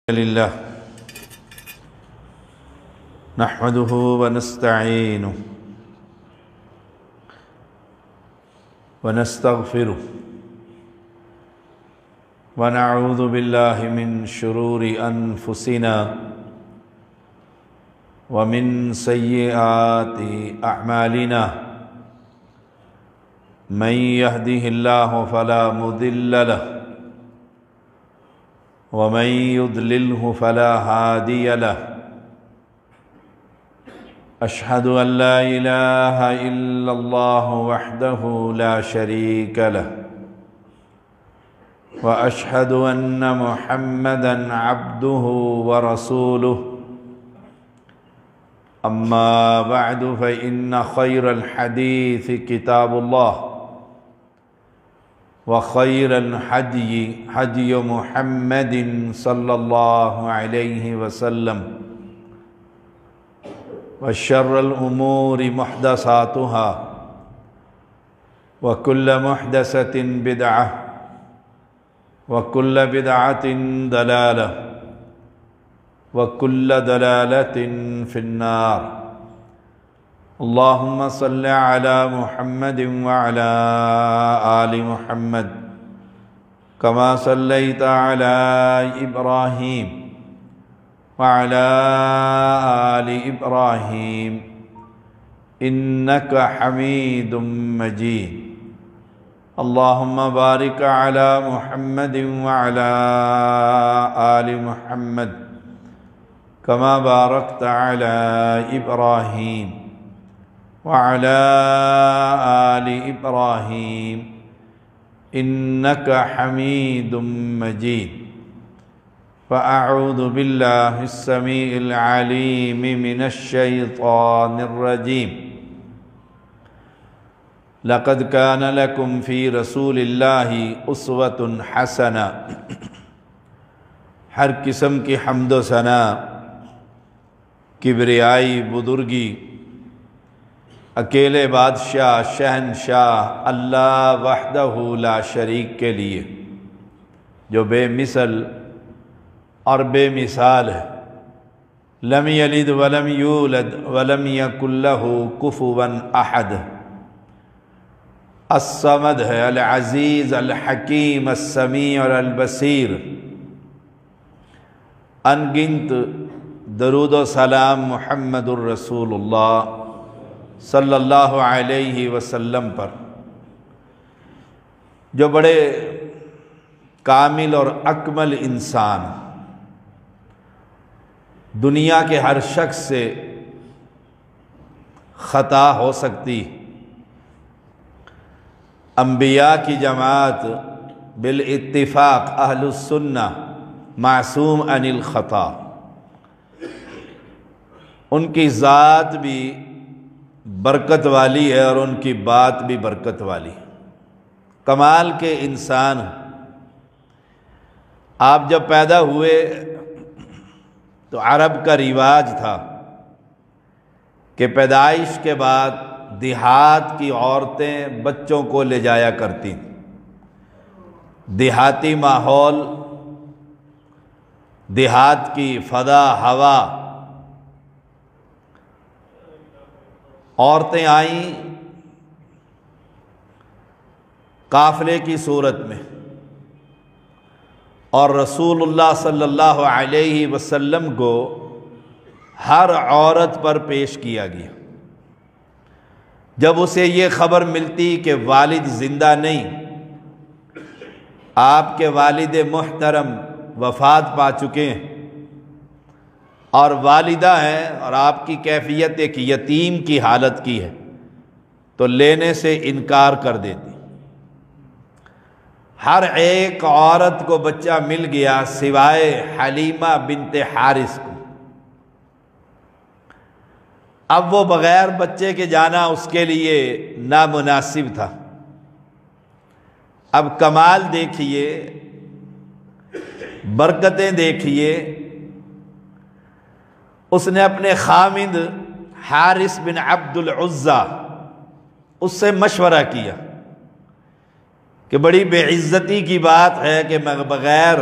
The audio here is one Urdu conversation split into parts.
لله نحمده ونستعينه ونستغفره ونعوذ بالله من شرور أنفسنا ومن سيئات أعمالنا من يهده الله فلا مضل له ومن يضلله فلا هادي له أشهد أن لا إله إلا الله وحده لا شريك له وأشهد أن محمدًا عبده ورسوله أما بعد فإن خير الحديث كتاب الله وخير الهدي هدي محمد صلى الله عليه وسلم وشر الأمور محدثاتها وكل محدثة بدعة وكل بدعة ضلالة وكل ضلالة في النار اللهم صل على محمد وعلى آل محمد كما صليت على إبراهيم وعلى آل إبراهيم إنك حميد مجيد اللهم بارك على محمد وعلى آل محمد كما باركت على إبراهيم وعلى آل إبراهيم إنك حميد مجيد فأعوذ بالله السميع العليم من الشيطان الرجيم لقد كان لكم في رسول الله أسوة حسنة ہر قسم کی حمد و ثنا کبریائی بزرگی اکیلے بادشاہ شہنشاہ اللہ وحدہ لا شریک کے لیے جو بے مثل اور بے مثال ہے لم یلد ولم یولد ولم یکن لہ کفوا احد الصمد ہے العزیز الحکیم السمیع البصیر انگنت درود و سلام محمد الرسول اللہ صلی اللہ علیہ وسلم پر جو بڑے کامل اور اکمل انسان دنیا کے ہر شخص سے خطا ہو سکتی انبیاء کی جماعت بالاتفاق اہل السنہ معصوم عن الخطا ان کی ذات بھی برکت والی ہے اور ان کی بات بھی برکت والی ہے کمال کے انسان آپ جب پیدا ہوئے تو عرب کا رواج تھا کہ پیدائش کے بعد دیہات کی عورتیں بچوں کو لے جایا کرتی دیہاتی ماحول دیہات کی فضا ہوا عورتیں آئیں قافلے کی صورت میں اور رسول اللہ صلی اللہ علیہ وسلم کو ہر عورت پر پیش کیا گیا جب اسے یہ خبر ملتی کہ والد زندہ نہیں آپ کے والد محترم وفات پا چکے ہیں اور والدہ ہیں اور آپ کی کیفیت ایک یتیم کی حالت کی ہے تو لینے سے انکار کر دیتی ہر ایک عورت کو بچہ مل گیا سوائے حلیمہ بنت حارث کو اب وہ بغیر بچے کے جانا اس کے لیے نامناسب تھا اب کمال دیکھیے برکتیں دیکھیے اس نے اپنے خامند حارث بن عبد العزہ اس سے مشورہ کیا کہ بڑی بے عزتی کی بات ہے کہ میں بغیر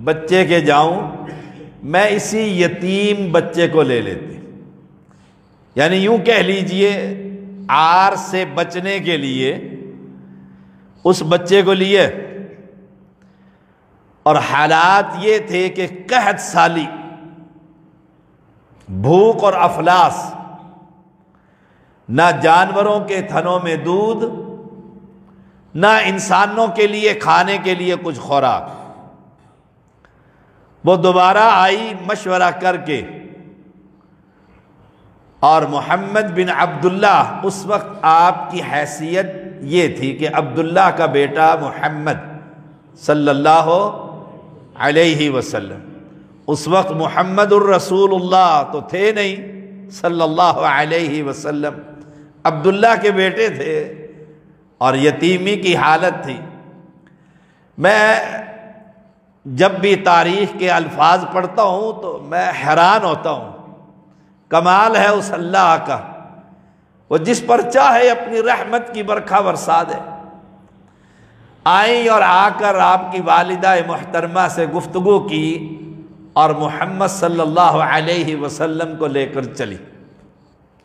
بچے کے جاؤں، میں اسی یتیم بچے کو لے لیتی، یعنی یوں کہہ لیجئے عار سے بچنے کے لیے اس بچے کو لیے، اور حالات یہ تھے کہ قحط سالی، بھوک اور افلاس، نہ جانوروں کے تھنوں میں دودھ، نہ انسانوں کے لیے کھانے کے لیے کچھ خوراک۔ وہ دوبارہ آئی مشورہ کر کے، اور محمد بن عبداللہ، اس وقت آپ کی حیثیت یہ تھی کہ عبداللہ کا بیٹا محمد صلی اللہ علیہ وسلم، اس وقت محمد الرسول اللہ تو تھے نہیں صلی اللہ علیہ وسلم، عبداللہ کے بیٹے تھے اور یتیمی کی حالت تھی۔ میں جب بھی تاریخ کے الفاظ پڑھتا ہوں تو میں حیران ہوتا ہوں، کمال ہے اس اللہ کا، وہ جس پر چاہے اپنی رحمت کی برکھا برسا دے۔ آئیں اور آ کر آپ کی والدہ محترمہ سے گفتگو کی اور محمد صلی اللہ علیہ وسلم کو لے کر چلی۔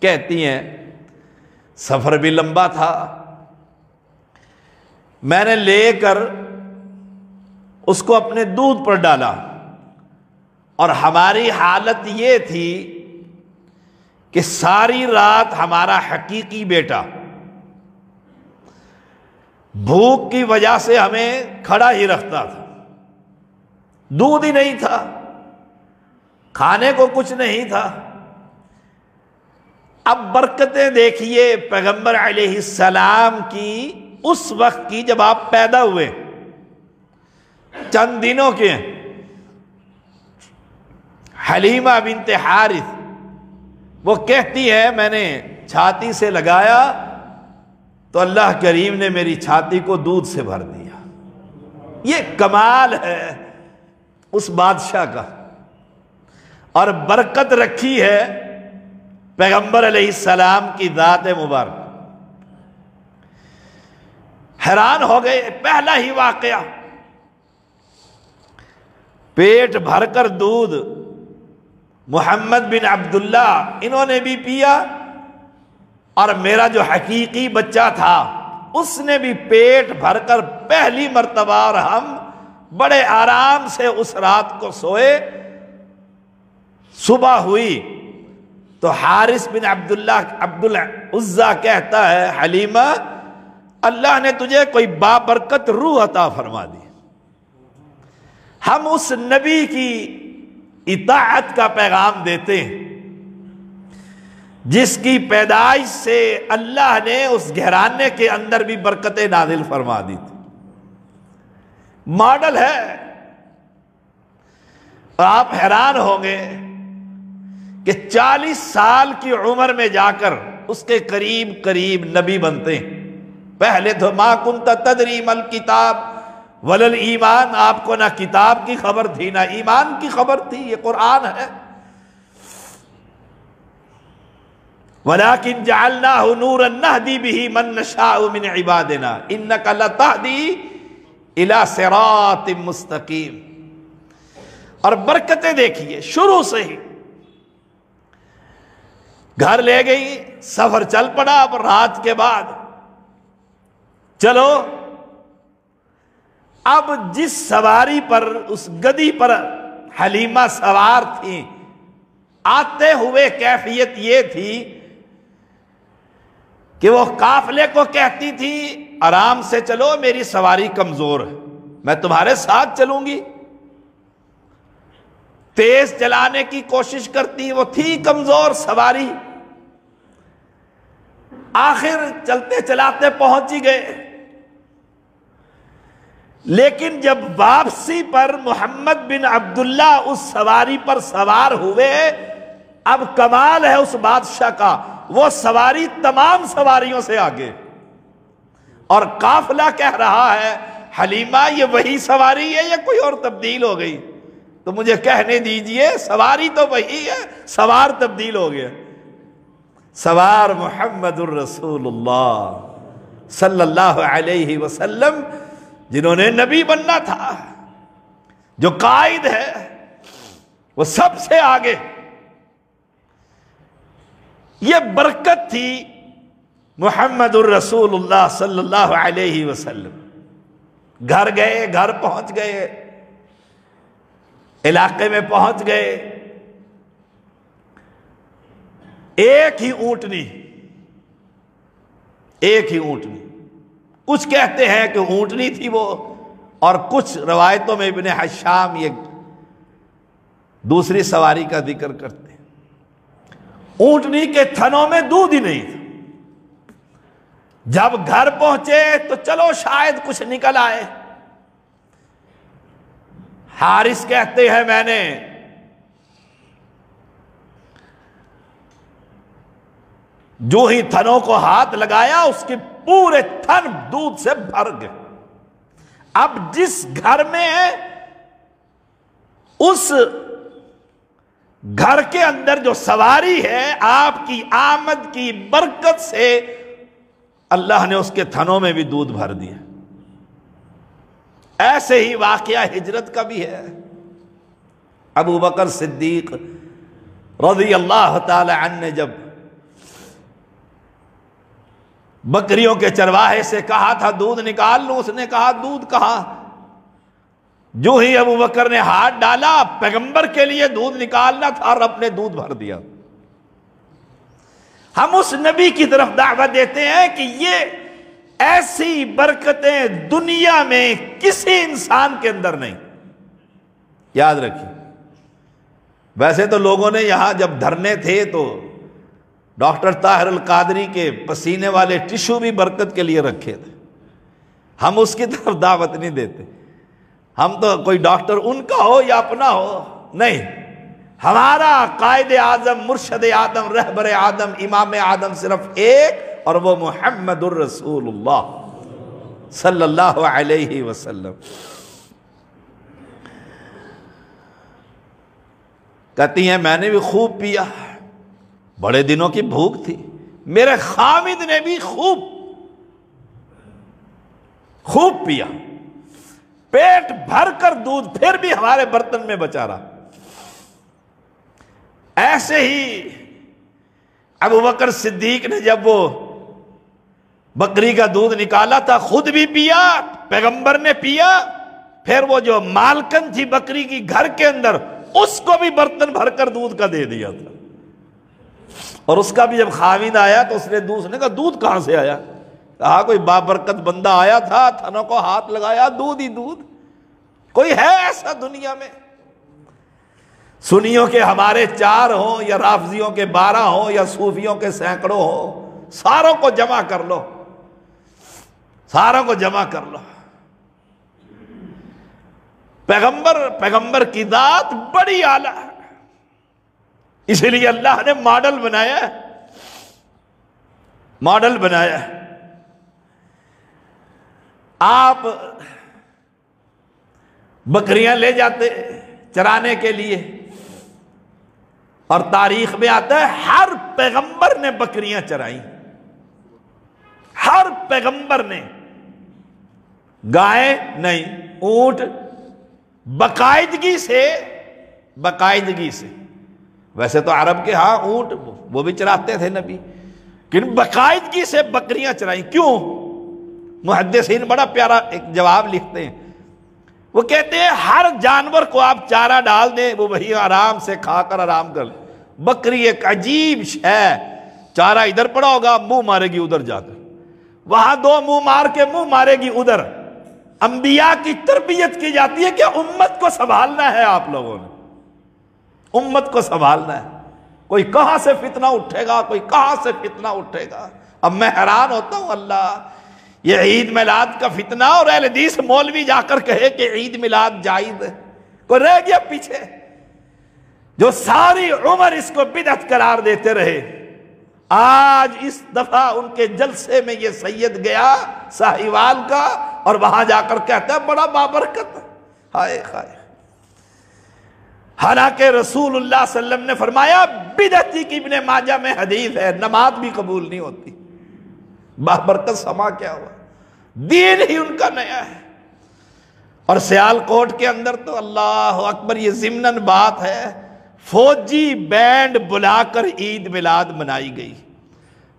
کہتی ہیں سفر بھی لمبا تھا، میں نے لے کر اس کو اپنے دودھ پر ڈالا، اور ہماری حالت یہ تھی کہ ساری رات ہمارا حقیقی بیٹا بھوک کی وجہ سے ہمیں کھڑا ہی رکھتا تھا، دودھ ہی نہیں تھا، کھانے کو کچھ نہیں تھا۔ اب برکتیں دیکھیے پیغمبر علیہ السلام کی اس وقت کی، جب آپ پیدا ہوئے، چند دنوں کے ہیں۔ حلیمہ بنت حارث وہ کہتی ہے میں نے چھاتی سے لگایا تو اللہ کریم نے میری چھاتی کو دودھ سے بھر دیا۔ یہ کمال ہے اس بادشاہ کا، اور برکت رکھی ہے پیغمبر علیہ السلام کی ذات مبارک۔ حیران ہو گئے، پہلا ہی واقعہ، پیٹ بھر کر دودھ محمد بن عبداللہ انہوں نے بھی پیا، اور میرا جو حقیقی بچہ تھا اس نے بھی پیٹ بھر کر پہلی مرتبہ، اور ہم بڑے آرام سے اس رات کو سوئے۔ صبح ہوئی تو حارث بن عبد العزیٰ کہتا ہے حلیمہ اللہ نے تجھے کوئی بابرکت روح عطا فرما دی۔ ہم اس نبی کی اطاعت کا پیغام دیتے ہیں جس کی پیدائش سے اللہ نے اس گھرانے کے اندر بھی برکتیں نازل فرما دی تھی۔ ماڈل ہے، اور آپ حیران ہوں گے کہ 40 سال کی عمر میں جا کر اس کے قریب قریب نبی بنتے ہیں۔ پہلے تو ما کنت تدری مل کتاب ولل ایمان، آپ کو نہ کتاب کی خبر تھی نہ ایمان کی خبر تھی، یہ قرآن ہے۔ وَلَٰكِنْ جَعَلْنَاهُ نُورًا نَهْدِي بِهِ مَن نَّشَاءُ مِنْ عِبَادِنَا إِنَّكَ لَتَهْدِي إِلَىٰ صِرَاطٍ مُسْتَقِيمٍ۔ اور برکتیں دیکھیے شروع سے ہی، گھر لے گئی، سفر چل پڑا۔ اب رات کے بعد چلو، اب جس سواری پر، اس گدی پر حلیمہ سوار تھی، آتے ہوئے کیفیت یہ تھی کہ وہ قافلے کو کہتی تھی آرام سے چلو، میری سواری کمزور ہے، میں تمہارے ساتھ چلوں گی۔ تیز چلانے کی کوشش کرتی، وہ تھی کمزور سواری۔ آخر چلتے چلاتے پہنچ ہی گئے، لیکن جب واپسی پر محمد بن عبداللہ اس سواری پر سوار ہوئے، اب کمال ہے اس بادشاہ کا، وہ سواری تمام سواریوں سے آگے، اور قافلہ کہہ رہا ہے حلیمہ یہ وہی سواری ہے یا کوئی اور تبدیل ہو گئی؟ تو مجھے کہنے دیجئے، سواری تو وہی ہے، سوار تبدیل ہو گیا۔ سوار محمد الرسول اللہ صلی اللہ علیہ وسلم، جنہوں نے نبی بننا تھا، جو قائد ہے وہ سب سے آگے. یہ برکت تھی محمد الرسول اللہ صلی اللہ علیہ وسلم. گھر گئے، گھر پہنچ گئے، علاقے میں پہنچ گئے. ایک ہی اونٹنی، ایک ہی اونٹنی. کچھ کہتے ہیں کہ اونٹنی تھی وہ، اور کچھ روایتوں میں ابن حشام یہ دوسری سواری کا ذکر کرتے ہیں. اونٹنی کے تھنوں میں دودھ ہی نہیں تھا. جب گھر پہنچے تو چلو شاید کچھ نکل آئے. حارث کہتے ہیں میں نے جو ہی تھنوں کو ہاتھ لگایا اس کے پورے تھن دودھ سے بھر گئے. اب جس گھر میں اس گھر کے اندر جو سواری ہے، آپ کی آمد کی برکت سے اللہ نے اس کے تھنوں میں بھی دودھ بھر دیا. ایسے ہی واقعہ ہجرت کا بھی ہے. ابو بکر صدیق رضی اللہ تعالی عنہ نے جب بکریوں کے چرواہے سے کہا تھا دودھ نکال لوں، اس نے کہا دودھ کہاں. جو ہی ابو بکر نے ہاتھ ڈالا، پیغمبر کے لیے دودھ نکالنا تھا اور اپنے دودھ بھر دیا. ہم اس نبی کی طرف دعوت دیتے ہیں کہ یہ ایسی برکتیں دنیا میں کسی انسان کے اندر نہیں. یاد رکھیے. ویسے تو لوگوں نے یہاں جب دھرنے تھے تو ڈاکٹر طاہر القادری کے پسینے والے ٹشو بھی برکت کے لیے رکھے تھے. ہم اس کی طرف دعوت نہیں دیتے. ہم تو کوئی ڈاکٹر ان کا ہو یا اپنا ہو نہیں. ہمارا قائد اعظم، مرشد آدم، رہبر آدم، امام آدم صرف ایک، اور وہ محمد الرسول اللہ صلی اللہ علیہ وسلم. کہتی ہیں میں نے بھی خوب پیا، بڑے دنوں کی بھوک تھی. میرے خامد نے بھی خوب پیا، پیٹ بھر کر دودھ پھر بھی ہمارے برتن میں بچا رہا. ایسے ہی ابو بکر صدیق نے جب وہ بکری کا دودھ نکالا تھا خود بھی پیا، پیغمبر نے پیا، پھر وہ جو مالکن تھی بکری کی گھر کے اندر اس کو بھی برتن بھر کر دودھ کا دے دیا تھا. اور اس کا بھی جب خاوند آیا تو اس نے دوسرے کہا دودھ کہاں سے آیا؟ کہا کوئی بابرکت بندہ آیا تھا، تھنوں کو ہاتھ لگایا، دودھ ہی دودھ. کوئی ہے ایسا دنیا میں؟ سنیوں کے ہمارے 4 ہوں یا رافضیوں کے 12 ہوں یا صوفیوں کے سینکڑوں ہوں، ساروں کو جمع کر لو، ساروں کو جمع کر لو. پیغمبر کی ذات بڑی اعلیٰ ہے، اس لیے اللہ نے ماڈل بنایا ہے، ماڈل بنایا ہے. آپ بکریاں لے جاتے چرانے کے لیے، اور تاریخ میں آتا ہے ہر پیغمبر نے بکریاں چرائیں، ہر پیغمبر نے. گائے نہیں، اونٹ. باقاعدگی سے. ویسے تو عرب کے ہاں اونٹ وہ بھی چراتے تھے نبی، لیکن باقاعدگی سے بکریاں چرائیں. کیوں؟ محدثین بڑا پیارا ایک جواب لکھتے ہیں. وہ کہتے ہیں ہر جانور کو آپ چارہ ڈال دیں وہ وہی آرام سے کھا کر آرام کر لیں. بکری ایک عجیب ہے، چارہ ادھر پڑا ہوگا، منہ مارے گی ادھر جا کر، وہاں 2 منہ مار کے منہ مارے گی ادھر. انبیاء کی تربیت کی جاتی ہے کہ امت کو سنبھالنا ہے. آپ لوگوں نے امت کو سنبھالنا ہے. کوئی کہاں سے فتنہ اٹھے گا، کوئی کہاں سے فتنہ اٹھے گا. اب میں حیران ہوتا ہوں، اللہ یہ عید میلاد کا فتنہ، اور اہل حدیث مولوی جا کر کہے کہ عید میلاد جائز ہے. کوئی رہ گیا پیچھے جو ساری عمر اس کو بدعت قرار دیتے رہے. آج اس دفعہ ان کے جلسے میں یہ سید گیا ساہیوال کا، اور وہاں جا کر کہتا ہے بڑا بابرکت. ہائے ہائے. حالانکہ رسول اللہ صلی اللہ علیہ وسلم نے فرمایا بدعتی کی ابن ماجہ میں حدیث ہے نماز بھی قبول نہیں ہوتی. بابرکت سما کیا ہوا؟ دین ہی ان کا نیا ہے. اور سیال کوٹ کے اندر تو اللہ اکبر، یہ ضمناً بات ہے، فوجی بینڈ بلا کر عید میلاد منائی گئی،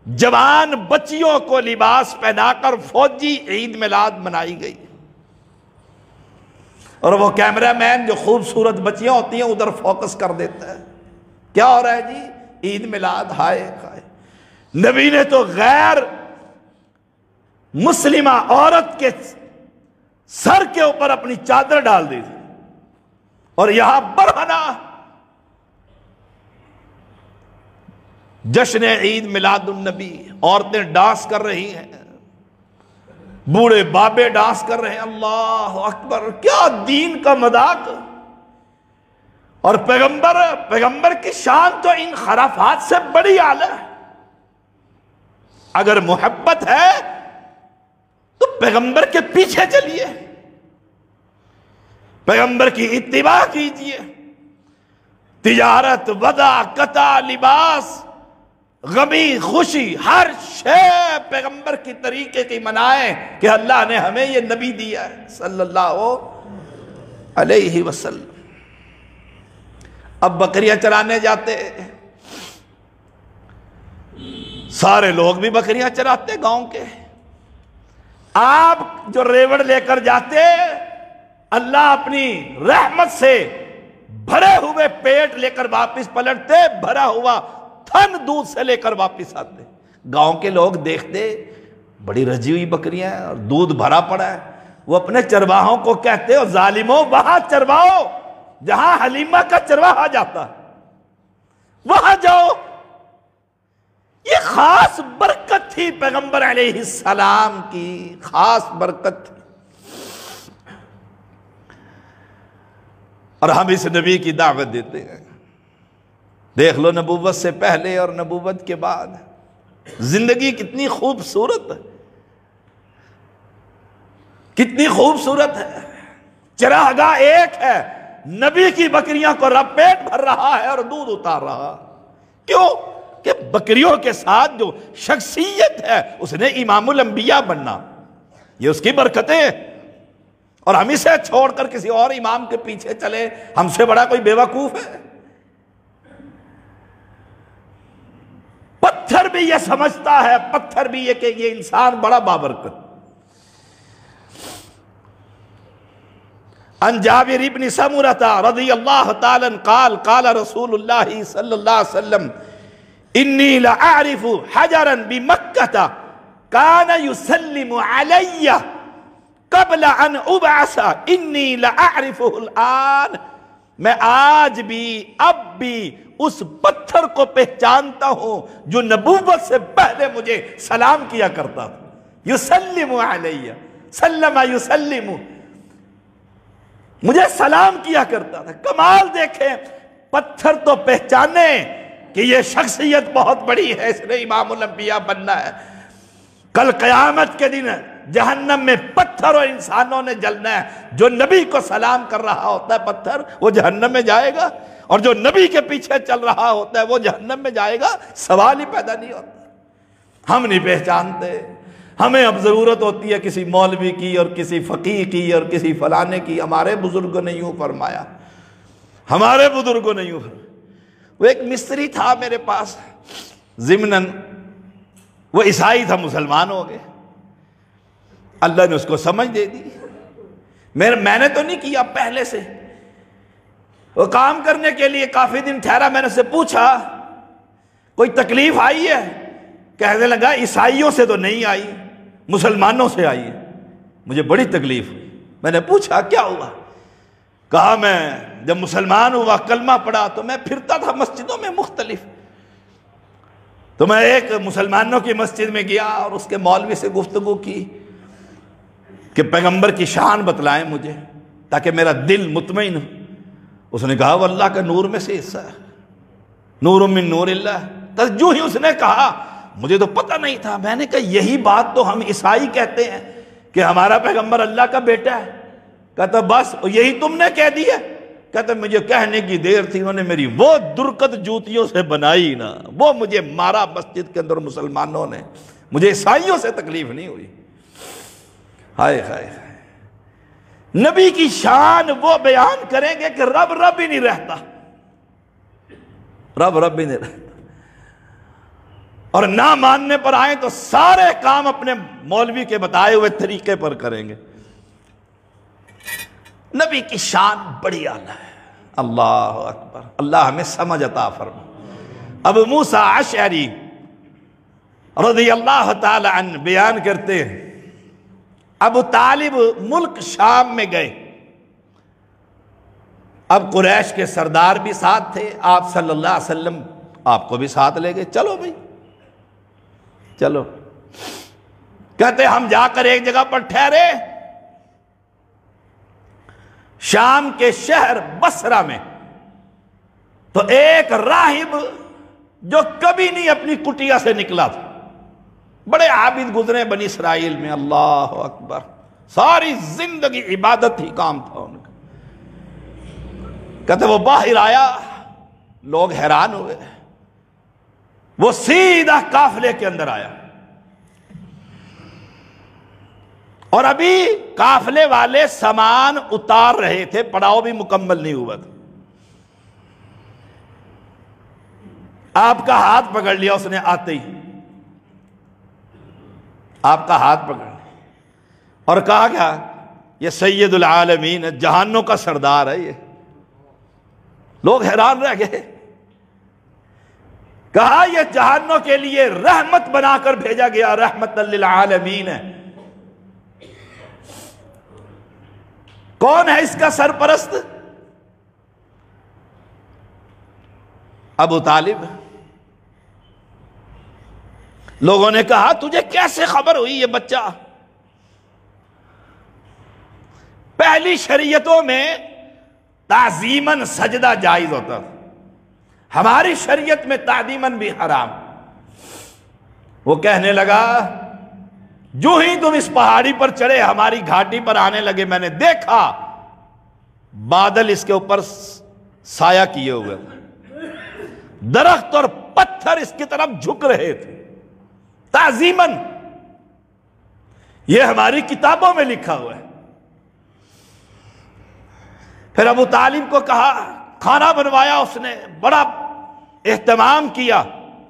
جوان بچیوں کو لباس پہنا کر فوجی عید میلاد منائی گئی، اور وہ کیمرہ مین جو خوبصورت بچیاں ہوتی ہیں ادھر فوکس کر دیتا ہے، کیا ہو رہا ہے جی؟ عید میلاد، ہائے ہائے۔ نبی نے تو غیر مسلمہ عورت کے سر کے اوپر اپنی چادر ڈال دی تھی، اور یہاں برہنہ جشن عید میلاد النبی، عورتیں ڈانس کر رہی ہیں، بوڑھے بابے ڈانس کر رہے ہیں، اللہ اکبر، کیا دین کا مذاق۔ اور پیغمبر کی شان تو ان خرافات سے بڑی اعلیٰ ہے۔ اگر محبت ہے تو پیغمبر کے پیچھے چلیے، پیغمبر کی اتباع کیجیے، تجارت، وضع، قطع، لباس، غمی، خوشی، ہر شے پیغمبر کی طریقے کی منائیں کہ اللہ نے ہمیں یہ نبی دیا ہے صلی اللہ علیہ وسلم۔ اب بکریاں چرانے جاتے، سارے لوگ بھی بکریاں چراتے گاؤں کے، آپ جو ریوڑ لے کر جاتے، اللہ اپنی رحمت سے بھرے ہوئے پیٹ لے کر واپس پلٹتے، بھرا ہوا تھن دودھ سے لے کر واپس آتے۔ گاؤں کے لوگ دیکھتے بڑی رجی ہوئی بکریاں ہیں اور دودھ بھرا پڑا ہے، وہ اپنے چرواہوں کو کہتے، اور ظالموں وہاں چرواؤ جہاں حلیمہ کا چرواہا جاتا، وہاں جاؤ۔ یہ خاص برکت تھی پیغمبر علیہ السلام کی، خاص برکت تھی، اور ہم اس نبی کی دعوت دیتے ہیں۔ دیکھ لو نبوت سے پہلے اور نبوت کے بعد زندگی کتنی خوبصورت ہے، کتنی خوبصورت ہے۔ چراگاہ ایک ہے، نبی کی بکریاں کو رب پیٹ بھر رہا ہے اور دودھ اتار رہا۔ کیوں؟ کہ بکریوں کے ساتھ جو شخصیت ہے اس نے امام الانبیاء بننا، یہ اس کی برکتیں، اور ہم اسے چھوڑ کر کسی اور امام کے پیچھے چلے، ہم سے بڑا کوئی بیوقوف ہے؟ پتھر بھی یہ سمجھتا ہے، پتھر بھی یہ کہ یہ انسان بڑا بابرکت۔ عن جابر بن سمرۃ رضی اللہ تعالی قال قال رسول اللہ صلی اللہ علیہ وسلم انی لأعرف حجرا بمکہ کان یسلم علی قبل ان ابعث انی لأعرفہ الآن، میں آج بھی اب بھی اس پتھر کو پہچانتا ہوں جو نبوت سے پہلے مجھے سلام کیا کرتا تھا۔ یسلم علی، سلم یسلم، مجھے سلام کیا کرتا تھا۔ کمال دیکھیں، پتھر تو پہچانے کہ یہ شخصیت بہت بڑی ہے، اس نے امام الانبیاء بننا ہے۔ کل قیامت کے دن جہنم میں پتھر اور انسانوں نے جلنا ہے۔ جو نبی کو سلام کر رہا ہوتا ہے پتھر، وہ جہنم میں جائے گا، اور جو نبی کے پیچھے چل رہا ہوتا ہے وہ جہنم میں جائے گا۔ سوال ہی پیدا نہیں ہوتا۔ ہم نہیں پہچانتے، ہمیں اب ضرورت ہوتی ہے کسی مولوی کی اور کسی فقیہ کی اور کسی فلانے کی۔ ہمارے بزرگوں نے یوں فرمایا، ہمارے بزرگوں نے یوں فرمایا۔ وہ ایک مستری تھا میرے پاس، ضمناً وہ عیسائی تھا، مسلمان ہو گئے، اللہ نے اس کو سمجھ دے دی۔ میں نے تو نہیں کیا پہلے سے، وہ کام کرنے کے لیے کافی دن ٹھہرا، میں نے اس سے پوچھا کوئی تکلیف آئی ہے؟ کہنے لگا عیسائیوں سے تو نہیں آئی، مسلمانوں سے آئی ہے، مجھے بڑی تکلیف ہوئی۔ میں نے پوچھا کیا ہوا؟ کہا میں جب مسلمان ہوا، کلمہ پڑھا، تو میں پھرتا تھا مسجدوں میں مختلف، تو میں ایک مسلمانوں کی مسجد میں گیا اور اس کے مولوی سے گفتگو کی کہ پیغمبر کی شان بتلائیں مجھے تاکہ میرا دل مطمئن ہو۔ اس نے کہا وہ اللہ کا نور میں سے حصہ ہے، نور من نور اللہ۔ جو ہی اس نے کہا مجھے تو پتہ نہیں تھا، میں نے کہا یہی بات تو ہم عیسائی کہتے ہیں کہ ہمارا پیغمبر اللہ کا بیٹا ہے۔ کہتا بس یہی تم نے کہہ دی ہے؟ کہتا مجھے کہنے کی دیر تھی، انہوں نے میری وہ درکت جوتیوں سے بنائی نا، وہ مجھے مارا مسجد کے اندر مسلمانوں نے، مجھے عیسائیوں سے تکلیف نہیں ہوئی۔ ہائے ہائے، نبی کی شان وہ بیان کریں گے کہ رب رب ہی نہیں رہتا، رب رب ہی نہیں رہتا، اور نہ ماننے پر آئیں تو سارے کام اپنے مولوی کے بتائے ہوئے طریقے پر کریں گے۔ نبی کی شان بڑی اعلیٰ ہے۔ اللہ اکبر، اللہ ہمیں سمجھ عطا فرما۔ ابو موسیٰ اشعری رضی اللہ تعالی عنہ بیان کرتے ہیں، ابو طالب ملک شام میں گئے، اب قریش کے سردار بھی ساتھ تھے، آپ صلی اللہ علیہ وسلم آپ کو بھی ساتھ لے گئے، چلو بھائی چلو۔ کہتے ہم جا کر ایک جگہ پر ٹھہرے، شام کے شہر بصرہ میں، تو ایک راہب جو کبھی نہیں اپنی کٹیا سے نکلا تھا، بڑے عابد گزرے بنی اسرائیل میں، اللہ اکبر، ساری زندگی عبادت ہی کام تھا ان کا۔ کہتے وہ باہر آیا، لوگ حیران ہوئے، وہ سیدھا قافلے کے اندر آیا، اور ابھی قافلے والے سامان اتار رہے تھے، پڑاؤ بھی مکمل نہیں ہوا تھا۔ آپ کا ہاتھ پکڑ لیا اس نے آتے ہی، آپ کا ہاتھ پکڑ لیا اور کہا کیا، یہ سید العالمین ہے، جہانوں کا سردار ہے یہ۔ لوگ حیران رہ گئے، کہا یہ جہانوں کے لیے رحمت بنا کر بھیجا گیا، رحمت للعالمین ہے۔ کون ہے اس کا سرپرست؟ ابو طالب۔ لوگوں نے کہا تجھے کیسے خبر ہوئی یہ بچہ؟ پہلی شریعتوں میں تعظیماً سجدہ جائز ہوتا تھا، ہماری شریعت میں تعظیماً بھی حرام۔ وہ کہنے لگا جو ہی تم اس پہاڑی پر چڑھے ہماری گھاٹی پر آنے لگے، میں نے دیکھا بادل اس کے اوپر سایہ کیے ہوئے، درخت اور پتھر اس کی طرف جھک رہے تھے تعظیماً، یہ ہماری کتابوں میں لکھا ہوا ہے۔ پھر ابو طالب کو کہا، کھانا بنوایا اس نے، بڑا اہتمام کیا،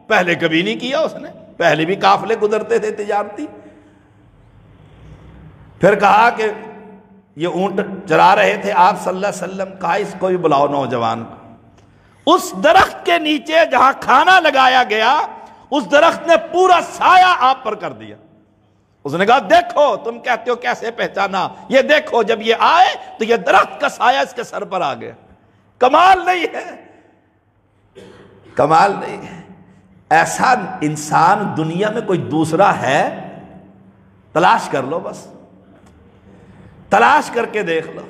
پہلے کبھی نہیں کیا اس نے، پہلے بھی قافلے گزرتے تھے تجارتی۔ پھر کہا کہ یہ اونٹ چرا رہے تھے آپ صلی اللہ علیہ وسلم، کہا اس کو بھی بلاؤ نوجوان کو۔ اس درخت کے نیچے جہاں کھانا لگایا گیا، اس درخت نے پورا سایہ آپ پر کر دیا۔ اس نے کہا دیکھو، تم کہتے ہو کیسے پہچانا، یہ دیکھو جب یہ آئے تو یہ درخت کا سایہ اس کے سر پر آ گیا۔ کمال نہیں ہے؟ کمال نہیں ہے؟ ایسا انسان دنیا میں کوئی دوسرا ہے؟ تلاش کر لو، بس تلاش کر کے دیکھ لو،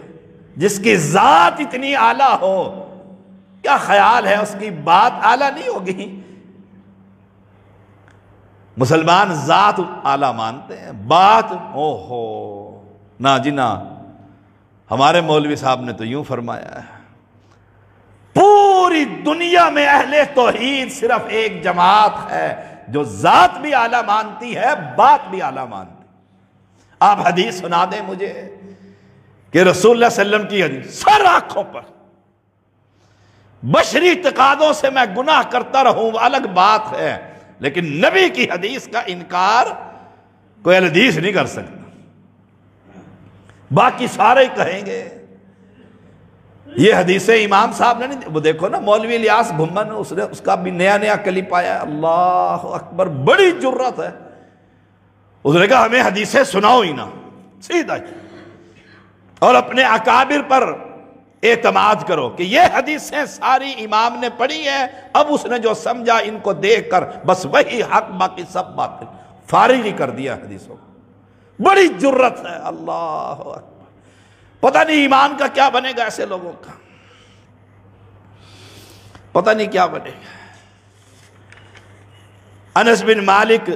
جس کی ذات اتنی اعلیٰ ہو، کیا خیال ہے اس کی بات اعلیٰ نہیں ہوگی؟ مسلمان ذات اعلیٰ مانتے ہیں، بات اوہو نا جی نا۔ ہمارے مولوی صاحب نے تو یوں فرمایا ہے، پوری دنیا میں اہل توحید صرف ایک جماعت ہے جو ذات بھی اعلیٰ مانتی ہے، بات بھی اعلیٰ مانتی۔ آپ حدیث سنا دیں مجھے کہ رسول اللہ صلی اللہ علیہ وسلم کی حدیث، سر آنکھوں پر، بشری اعتقادوں سے میں گناہ کرتا رہوں وہ الگ بات ہے، لیکن نبی کی حدیث کا انکار کوئی حدیث نہیں کر سکتا۔ باقی سارے کہیں گے یہ حدیث امام صاحب نے نہیں، وہ دیکھو نا مولوی الیاس بھمن، اس کا بھی نیا نیا کلپ آیا ہے، اللہ اکبر، بڑی جرت ہے۔ اس نے کہا ہمیں حدیثیں سناؤ ہی نہ، سیدھا ہی، اور اپنے اکابر پر اعتماد کرو کہ یہ حدیثیں ساری امام نے پڑھی ہیں، اب اس نے جو سمجھا ان کو دیکھ کر بس وہی حق، باقی سب باطل، فارغ ہی کر دیا حدیثوں کو۔ بڑی جرت ہے، اللہ اکبر۔ پتہ نہیں ایمان کا کیا بنے گا ایسے لوگوں کا، پتہ نہیں کیا بنے گا۔ انس بن مالک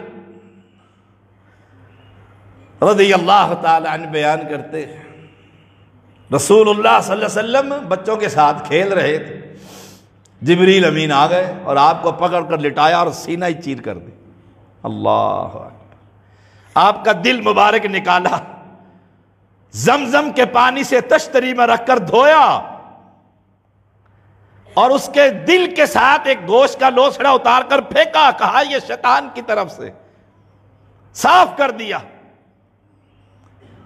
رضی اللہ تعالی عنہ بیان کرتے ہیں، رسول اللہ صلی اللہ علیہ وسلم بچوں کے ساتھ کھیل رہے تھے، جبریل امین آ گئے اور آپ کو پکڑ کر لٹایا اور سینہ ہی چیر کر دی۔ اللہ اکبر۔ آپ کا دل مبارک نکالا، زمزم کے پانی سے تشتری میں رکھ کر دھویا اور اس کے دل کے ساتھ ایک گوشت کا لوسڑا اتار کر پھینکا، کہا یہ شیطان کی طرف سے، صاف کر دیا،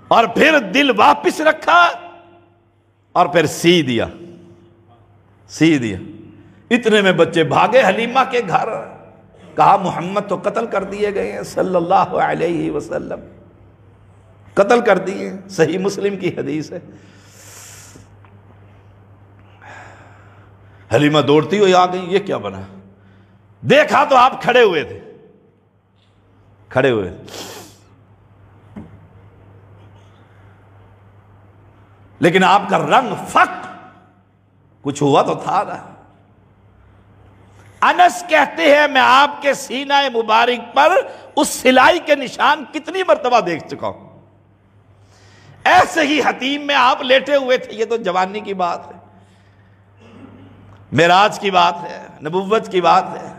اور پھر دل واپس رکھا اور پھر سی دیا۔ اتنے میں بچے بھاگے حلیمہ کے گھر، کہا محمد تو قتل کر دیے گئے ہیں صلی اللہ علیہ وسلم، قتل کر دیے، صحیح مسلم کی حدیث ہے۔ حلیمہ دوڑتی ہوئی آ گئی، یہ کیا بنا؟ دیکھا تو آپ کھڑے ہوئے تھے، لیکن آپ کا رنگ فق، کچھ ہوا تو تھا نا۔ انس کہتے ہیں میں آپ کے سینہ مبارک پر اس سلائی کے نشان کتنی مرتبہ دیکھ چکا ہوں۔ ایسے ہی حتیم میں آپ لیٹے ہوئے تھے، یہ تو جوانی کی بات ہے، معراج کی بات ہے، نبوت کی بات ہے،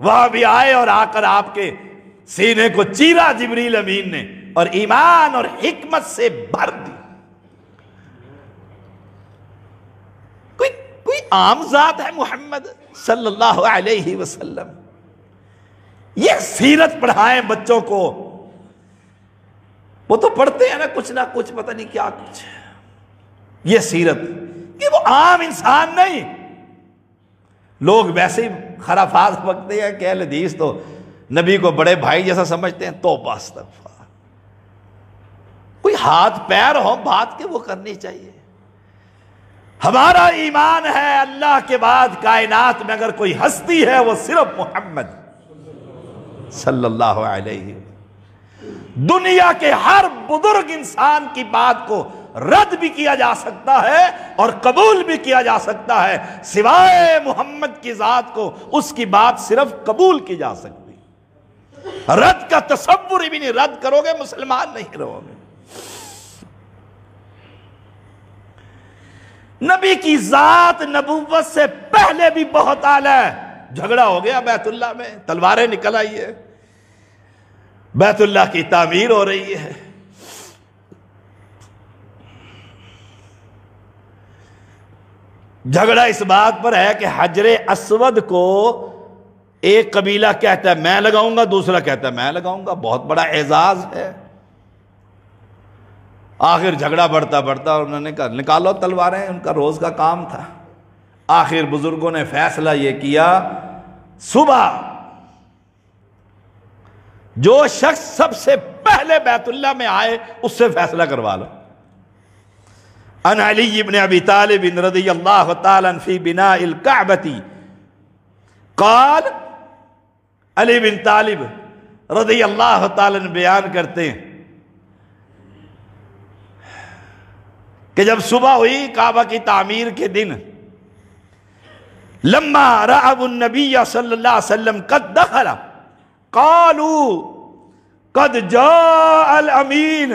وہاں بھی آئے اور آ کر آپ کے سینے کو چیرا جبریل امین نے اور ایمان اور حکمت سے بھر دی۔ کوئی عام ذات ہے محمد صلی اللہ علیہ وسلم؟ یہ سیرت پڑھائیں بچوں کو، وہ تو پڑھتے ہیں نا کچھ پتہ نہیں کیا کچھ، یہ سیرت کہ وہ عام انسان نہیں۔ لوگ ویسے ہی خرافات بکتے ہیں کہ اہل حدیث تو نبی کو بڑے بھائی جیسا سمجھتے ہیں، توبہ استغفار۔ کوئی ہاتھ پیر ہو بات کے وہ کرنی چاہیے۔ ہمارا ایمان ہے اللہ کے بعد کائنات میں اگر کوئی ہستی ہے وہ صرف محمد صلی اللہ علیہ وسلم۔ دنیا کے ہر بزرگ انسان کی بات کو رد بھی کیا جا سکتا ہے اور قبول بھی کیا جا سکتا ہے، سوائے محمد کی ذات کو اس کی بات صرف قبول کی جا سکتی، رد کا تصور بھی نہیں۔ رد کرو گے مسلمان نہیں رہو گے۔ نبی کی ذات نبوت سے پہلے بھی بہت اعلیٰ ہے۔ جھگڑا ہو گیا بیت اللہ میں، تلواریں نکل آئی ہے، بیت اللہ کی تعمیر ہو رہی ہے، جھگڑا اس بات پر ہے کہ حجر اسود کو ایک قبیلہ کہتا ہے میں لگاؤں گا، دوسرا کہتا ہے میں لگاؤں گا، بہت بڑا اعزاز ہے۔ آخر جھگڑا بڑھتا انہوں نے کہا نکالو تلواریں، ان کا روز کا کام تھا۔ آخر بزرگوں نے فیصلہ یہ کیا، صبح جو شخص سب سے پہلے بیت اللہ میں آئے اس سے فیصلہ کروا لو۔ ان علی بن ابی طالب رضی اللہ تعالیٰ فی بناء الکعبۃ قال، علی بن طالب رضی اللہ تعالیٰ بیان کرتے ہیں کہ جب صبح ہوئی کعبہ کی تعمیر کے دن، لما رأوا النبی صلی اللہ علیہ وسلم قد دخل قالوا قد جاء الامین،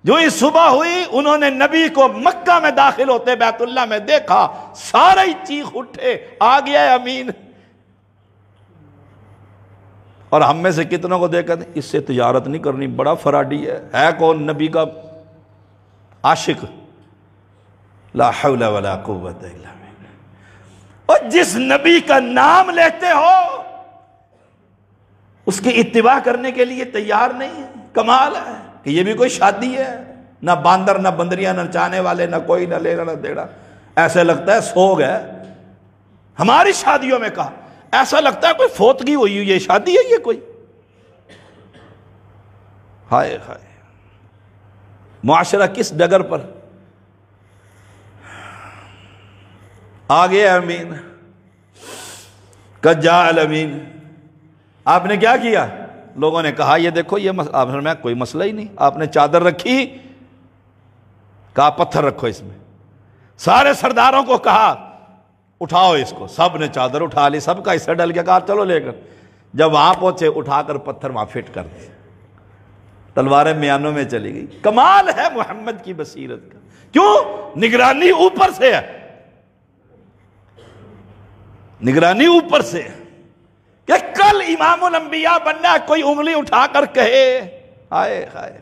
جو ہی صبح ہوئی انہوں نے نبی کو مکہ میں داخل ہوتے بیت اللہ میں دیکھا، سارے ہی چیخ اٹھے آ گیا ہے امین۔ اور ہم میں سے کتنوں کو دیکھا اس سے تجارت نہیں کرنی، بڑا فراڈی ہے کون؟ نبی کا عاشق، لا حول ولا قوت الا باللہ۔ اور جس نبی کا نام لیتے ہو اس کی اتباع کرنے کے لیے تیار نہیں ہے۔ کمال ہے کہ یہ بھی کوئی شادی ہے، نہ باندر نہ بندریاں نہ چاہنے والے، نہ کوئی نہ لینا نہ دینا، ایسے لگتا ہے سوگ ہے۔ ہماری شادیوں میں کہا ایسا لگتا ہے کوئی فوتگی ہوئی یہ شادی ہے یہ کوئی، ہائے ہائے، معاشرہ کس ڈگر پر آ گیا امین، قد جاء الامین۔ آپ نے کیا کیا؟ لوگوں نے کہا یہ دیکھو یہ آپ میں کوئی مسئلہ ہی نہیں، آپ نے چادر رکھی، کہا پتھر رکھو اس میں، سارے سرداروں کو کہا اٹھاؤ اس کو، سب نے چادر اٹھا لی، سب کا حصہ ڈل گیا، کہا چلو لے کر، جب وہاں پہنچے اٹھا کر پتھر وہاں فٹ کر دیا، تلواریں میانوں میں چلی گئی۔ کمال ہے محمد کی بصیرت کا، کیوں؟ نگرانی اوپر سے ہے، نگرانی اوپر سے ہے کہ کل امام الانبیاء بننا ہے، کوئی انگلی اٹھا کر کہے ہائے ہائے۔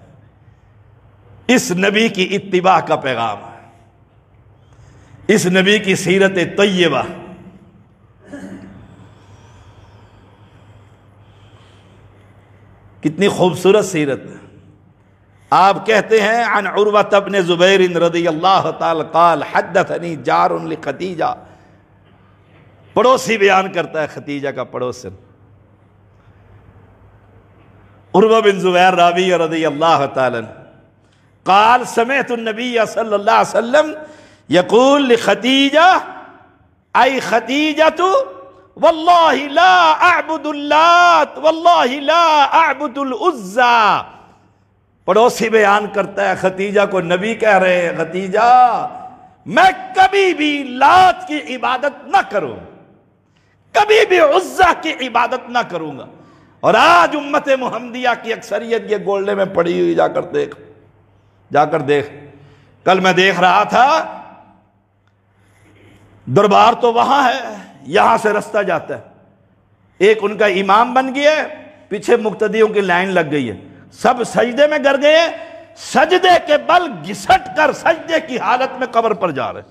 اس نبی کی اتباع کا پیغام ہے، اس نبی کی سیرت طیبہ۔ کتنی خوبصورت سیرت ہے۔ آپ کہتے ہیں عن عروۃ بن زبیر رضی اللہ تعالی قال حدثنی جار لخدیجہ، پڑوسی بیان کرتا ہے، خدیجہ کا پڑوسن۔ عروہ بن زبیر راوی رضی اللہ تعالی عنہ قال سمعت النبی صلی اللہ علیہ وسلم یقول لخدیجہ ای خدیجۃ واللہ لا اعبد اللات واللہ لا اعبد العزی۔ پڑوسی بیان کرتا ہے، خدیجہ کو نبی کہہ رہے ہیں، خدیجہ میں کبھی بھی لات کی عبادت نہ کروں، کبھی بھی عزیٰ کی عبادت نہ کروں گا۔ اور آج امت محمدیہ کی اکثریت یہ گولڈے میں پڑی ہوئی، جا کر دیکھ۔ کل میں دیکھ رہا تھا، دربار تو وہاں ہے، یہاں سے رستہ جاتا ہے، ایک ان کا امام بن گیا ہے، پیچھے مقتدیوں کی لائن لگ گئی ہے، سب سجدے میں گر گئے، سجدے کے بل گھسٹ کر سجدے کی حالت میں قبر پر جا رہے،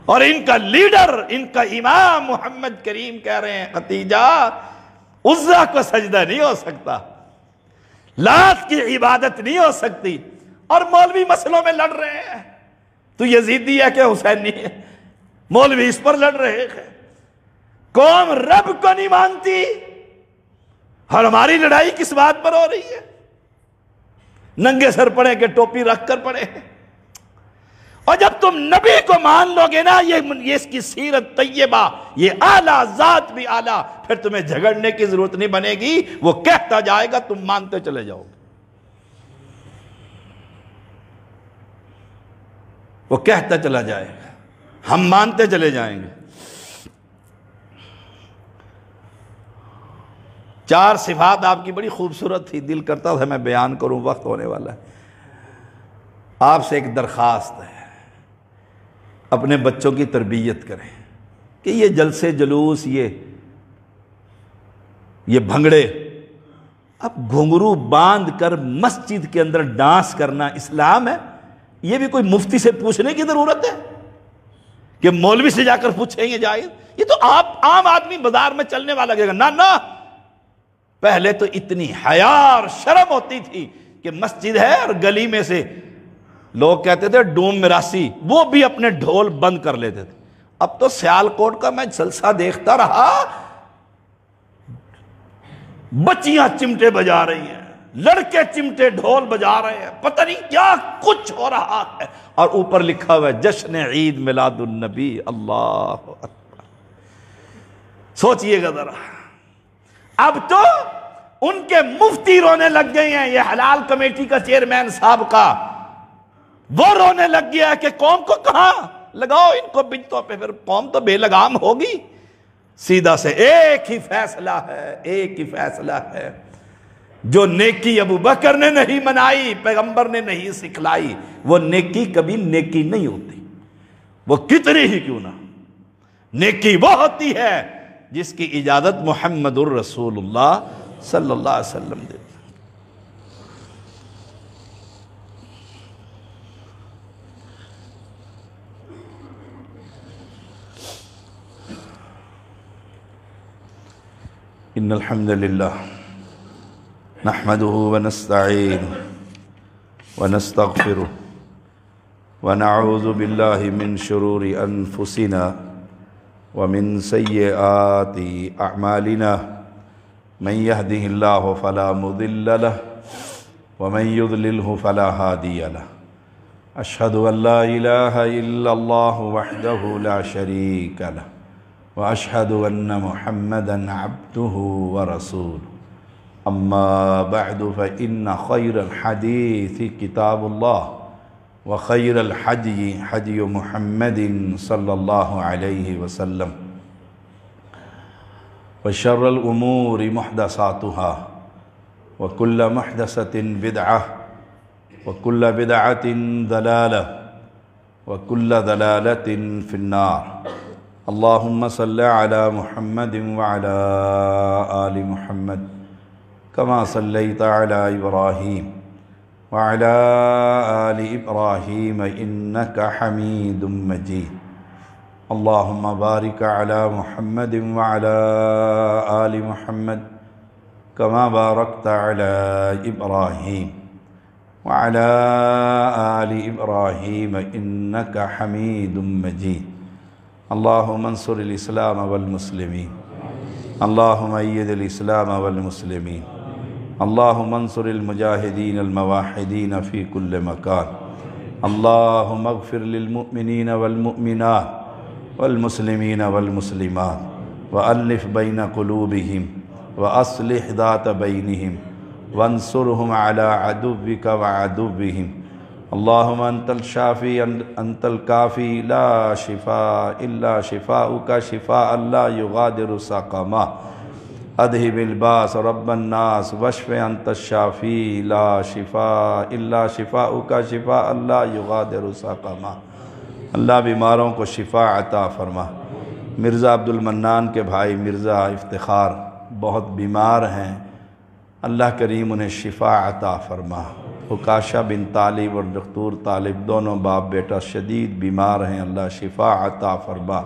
اور ان کا لیڈر، ان کا امام محمد کریم کہہ رہے ہیں خدیجہ عزیٰ کو سجدہ نہیں ہو سکتا، لات کی عبادت نہیں ہو سکتی، اور مولوی مسئلوں میں لڑ رہے ہیں، تو یزیدی ہے کہ حسینی ہے، مولوی اس پر لڑ رہے ہیں۔ قوم رب کو نہیں مانتی، اور ہماری لڑائی کس بات پر ہو رہی ہے؟ ننگے سر پڑے کہ ٹوپی رکھ کر پڑے۔ اور جب تم نبی کو مان لو گے نا، یہ اس کی سیرت طیبہ، یہ اعلیٰ ذات بھی اعلیٰ، پھر تمہیں جھگڑنے کی ضرورت نہیں بنے گی، وہ کہتا جائے گا، تم مانتے چلے جاؤ گے، وہ کہتا چلا جائے گا، ہم مانتے چلے جائیں گے۔ 4 صفات آپ کی بڑی خوبصورت تھی، دل کرتا تھا میں بیان کروں، وقت ہونے والا ہے۔ آپ سے ایک درخواست ہے، اپنے بچوں کی تربیت کریں کہ یہ جلسے جلوس، یہ بھنگڑے، اب گھنگرو باندھ کر مسجد کے اندر ڈانس کرنا اسلام ہے؟ یہ بھی کوئی مفتی سے پوچھنے کی ضرورت ہے کہ مولوی سے جا کر پوچھیں گے جائز؟ یہ تو آپ عام آدمی بازار میں چلنے والا کہے گا نہ، پہلے تو اتنی حیا اور شرم ہوتی تھی کہ مسجد ہے اور گلی میں سے لوگ کہتے تھے ڈوم مراسی، وہ بھی اپنے ڈھول بند کر لیتے تھے۔ اب تو سیالکوٹ کا میں جلسہ دیکھتا رہا، بچیاں چمٹے بجا رہی ہیں، لڑکے چمٹے ڈھول بجا رہے ہیں، پتہ نہیں کیا کچھ ہو رہا ہے، اور اوپر لکھا ہوا ہے جشن عید میلاد النبی۔ اللہ اکبر، سوچئے گا ذرا۔ اب تو ان کے مفتی رونے لگ گئے ہیں، یہ حلال کمیٹی کا چیئرمین صاحب کا، وہ رونے لگ گیا ہے کہ قوم کو کہاں لگاؤ ان کو بنتوں پہ، پھر قوم تو بے لگام ہوگی۔ سیدھا سے ایک ہی فیصلہ ہے، ایک ہی فیصلہ ہے، جو نیکی ابو بکر نے نہیں منائی، پیغمبر نے نہیں سکھلائی، وہ نیکی کبھی نیکی نہیں ہوتی، وہ کتنی ہی کیوں نہ۔ نیکی وہ ہوتی ہے جس کی اجازت محمد الرسول اللہ صلی اللہ علیہ وسلم دے۔ ان الحمد للہ نحمده ونستعینه ونستغفره ونعوذ باللہ من شرور انفسنا ومن سیئات اعمالنا من يهده الله فلا مضل له ومن يضلله فلا هادي له اشهد ان لا اله الا الله وحده لا شريك له واشهد ان محمدا عبده ورسوله اما بعد فان خير الحديث كتاب الله وخير الحدي حدي محمد صلى الله عليه وسلم وشر الأمور محدثاتها وكل محدثة بدعة وكل بدعة ضلالة وكل ضلالة في النار اللهم صل على محمد وعلى آل محمد كما صليت على إبراهيم وعلى آل إبراهيم إنك حميد مجيد اللهم بارك على محمد وعلى آل محمد كما باركت على إبراهيم وعلى آل إبراهيم إنك حميد مجيد اللهم انصر الإسلام والمسلمين اللهم أيد الإسلام والمسلمين اللهم انصر المجاهدين المواحدين في كل مكان اللهم اغفر للمؤمنين والمؤمنات والمسلمين والمسلمات وألف بين قلوبهم وأصلح ذات بينهم وانصرهم على عدوك وعدوهم اللهم أنت الشافي أنت الكافي لا شفاء إلا شفاؤك شفاء لا يغادر سقما اذهب الباس رب الناس واشف أنت الشافي لا شفاء إلا شفاؤك شفاء لا يغادر سقما اللہ بیماروں کو شفا عطا فرما۔ مرزا عبد المنان کے بھائی مرزا افتخار بہت بیمار ہیں، اللہ کریم انہیں شفا عطا فرما۔ عکاشہ بن طالب اور دکتور طالب دونوں باپ بیٹا شدید بیمار ہیں، اللہ شفا عطا فرما۔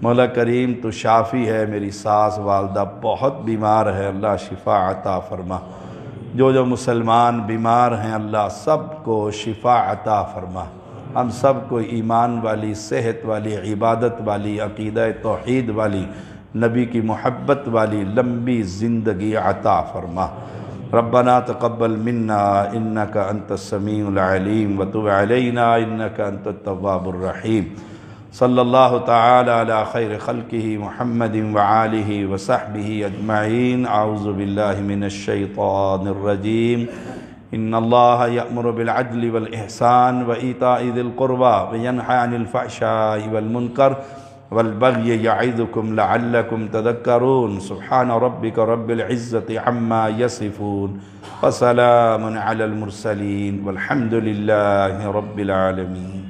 مولا کریم تو شافی ہے، میری ساس والدہ بہت بیمار ہے، اللہ شفا عطا فرما۔ جو مسلمان بیمار ہیں اللہ سب کو شفا عطا فرما، ہم سب کو ایمان والی، صحت والی، عبادت والی، عقیدہ توحید والی، نبی کی محبت والی لمبی زندگی عطا فرما۔ ربنا تقبل منا انك انت السميع العليم وتب علينا انك انت التواب الرحيم صلی اللہ تعالی علی خیر خلقہ محمد وآلہ وصحبہ اجمعین۔ اعوذ باللہ من الشیطان الرجیم۔ ان اللہ یأمر بالعدل والإحسان وإیتاء ذی القربى وینہی عن الفحشاء والمنکر والبغی یعظکم لعلکم تذکرون۔ سبحان ربک رب العزة عما یصفون وسلام علی المرسلین والحمد للہ رب العالمین۔